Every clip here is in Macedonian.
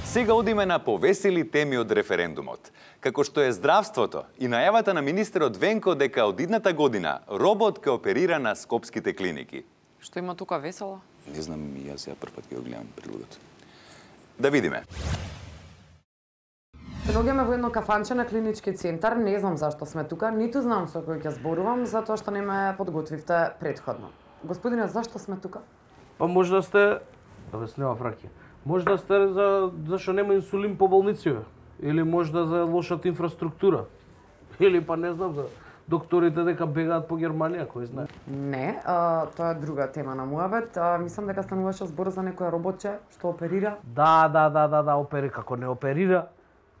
Сега одиме на повесели теми од референдумот. Како што е здравството и најавата на министерот Венко дека од идната година робот ќе оперира на скопските клиники. Што има тука весело? Не знам, и јас ја прв пат ќе го гледам предлогот. Да видиме. Се наоѓаме во едно кафанче на клинички центар, не знам зашто сме тука, ниту знам со кој ќе зборувам, затоа што не ме подготвивте претходно. Господине, зашто сме тука? Па можда сте, нема фраки. Можда сте зашто нема инсулин по болници, или можда за лошата инфраструктура. Или па не знам за докторите дека бегаат по Германија, кој знае. Не, тоа е друга тема на муабет. Мислам дека стануваше збор за некоја роботче што оперира. Да, опери, како не оперира.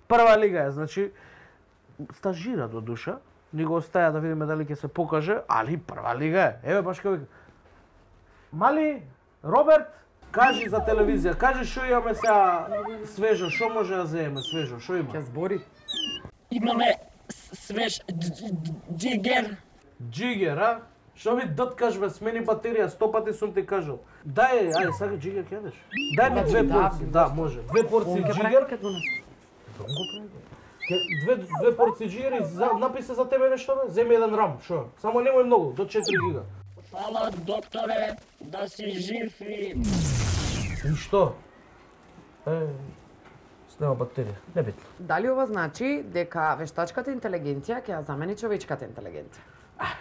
Прва лига е, значи, стажира до душа, ни го остаја да видиме дали ќе се покаже, али прва лига е. Еве баш како вика. Мали, Роберт, кажи за телевизија, кажи што имаме сега свежо, што може да земеме свежо, што има? Ќе збори. Имаме свеж джигер. Джигер, а? Што ми доткаш бе, смени батерија, 100 пати сум ти кажал. Дај, ајде, сака джигер ќе јадеш? Дај ми 2 порции, да, може. 2 порции джигер. Две порции джигер и написа за тебе нешто бе, земи еден рам, шо? Само немој многу, до 4 гига. Фала, докторе, да си жив и... И што? Снема батерија, небитно. Дали ова значи дека вештачката интелигенција ќе ја замени човечката интелигенција?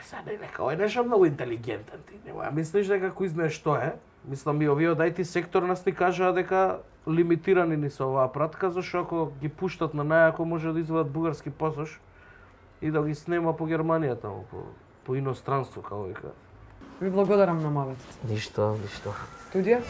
Сега не нека, ој нешто многу интелигентен ти, нема. Мислиш дека кој знае што е? Мислам и овие од IT сектор нас ни кажаа дека лимитирани ни се оваа пратка, зашто ако ги пуштат на најако може да извадат бугарски пасош и да ги снема по Германија таму, по иностранство, како вика. Ви благодарам на мавет. Ништо. Студија?